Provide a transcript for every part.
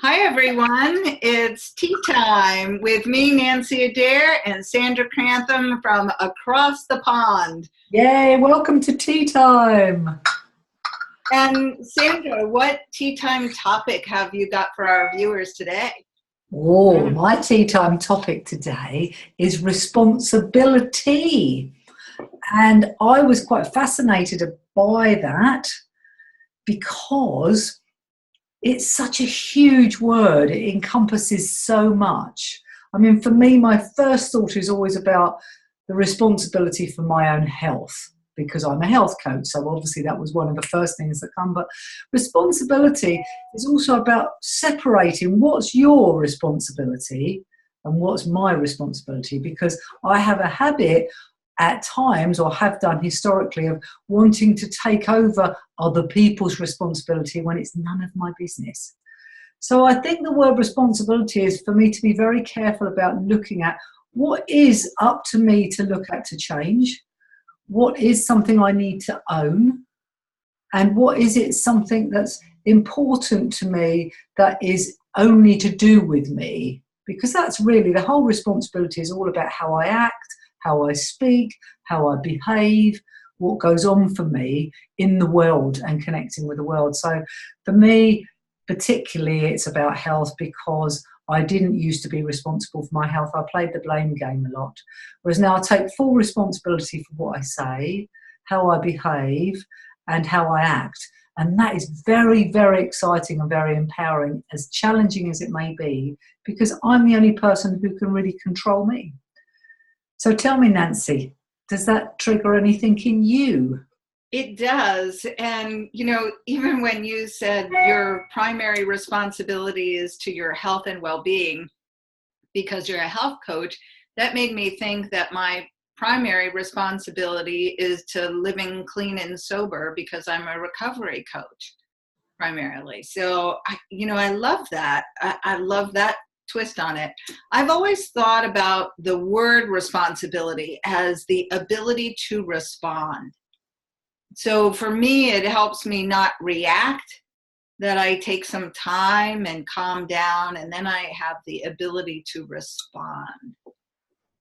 Hi everyone, it's tea time with me, Nanci Adair, and Sandra Crathern from across the pond. Yay, welcome to Tea Time. And Sandra, what tea time topic have you got for our viewers today? Oh, my tea time topic today is responsibility. And I was quite fascinated by that because it's such a huge word. It encompasses so much. I mean, for me, my first thought is always about the responsibility for my own health because I'm a health coach. So obviously that was one of the first things that come. But responsibility is also about separating what's your responsibility and what's my responsibility, because I have a habit at times, or have done historically, of wanting to take over other people's responsibility when it's none of my business. So I think the word responsibility is for me to be very careful about looking at what is up to me to look at to change, what is something I need to own, and what is it something that's important to me that is only to do with me. Because that's really the whole responsibility, is all about how I act, how I speak, how I behave, what goes on for me in the world and connecting with the world. So for me, particularly, it's about health, because I didn't used to be responsible for my health. I played the blame game a lot. Whereas now I take full responsibility for what I say, how I behave, and how I act. And that is very, very exciting and very empowering, as challenging as it may be, because I'm the only person who can really control me. So tell me, Nanci, does that trigger anything in you? It does. And, even when you said your primary responsibility is to your health and well-being, because you're a health coach, that made me think that my primary responsibility is to living clean and sober, because I'm a recovery coach primarily. So, I love that. I love that twist on it. I've always thought about the word responsibility as the ability to respond. So for me, it helps me not react, that I take some time and calm down, and then I have the ability to respond.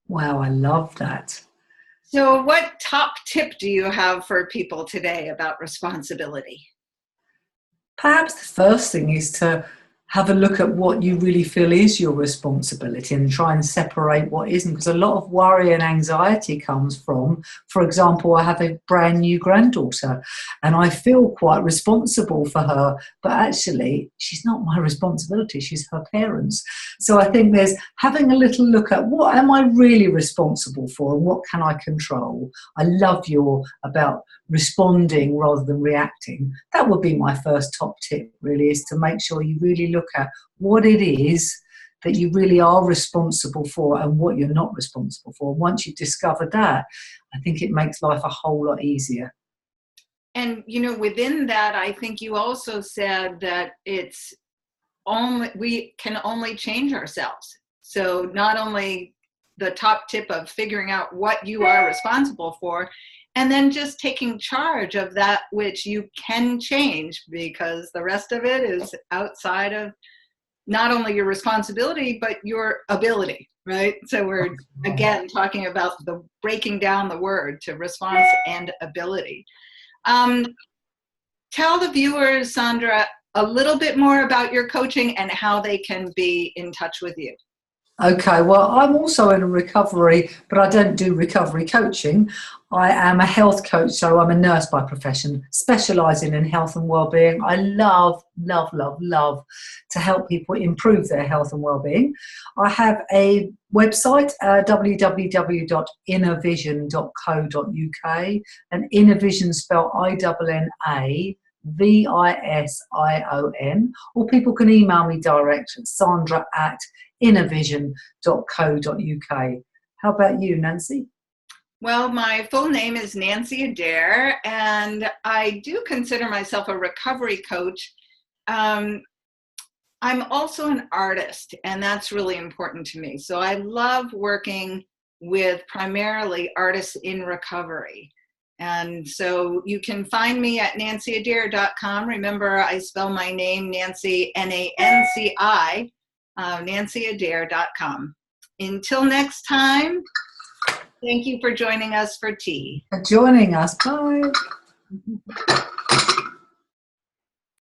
Wow, I love that. So what top tip do you have for people today about responsibility? Perhaps the first thing is to have a look at what you really feel is your responsibility and try and separate what isn't, because a lot of worry and anxiety comes from, for example, I have a brand new granddaughter and I feel quite responsible for her, but actually she's not my responsibility, she's her parents. So I think there's having a little look at what am I really responsible for and what can I control. I love your about responding rather than reacting. That would be my first top tip, really, is to make sure you really look at what it is that you really are responsible for and what you're not responsible for. And once you've discovered that, I think it makes life a whole lot easier. And, within that, I think you also said that we can only change ourselves. So not only the top tip of figuring out what you are responsible for, and then just taking charge of that which you can change, because the rest of it is outside of not only your responsibility, but your ability, right? So we're, again, talking about the breaking down the word to response and ability. Tell the viewers, Sandra, a little bit more about your coaching and how they can be in touch with you. Okay, well, I'm also in a recovery, but I don't do recovery coaching. I am a health coach, so I'm a nurse by profession, specialising in health and well-being. I love, love, love, love to help people improve their health and well-being. I have a website, www.innervision.co.uk, and Innervision spelled INNAVISION, or people can email me direct at sandra@innervision.co.uk. How about you, Nanci? Well, my full name is Nanci Adair, and I do consider myself a recovery coach. I'm also an artist, and that's really important to me. So I love working with primarily artists in recovery. And so you can find me at nanciadair.com. Remember, I spell my name Nanci, Nanci, nanciadair.com. Until next time, thank you for joining us for tea. For joining us. Bye.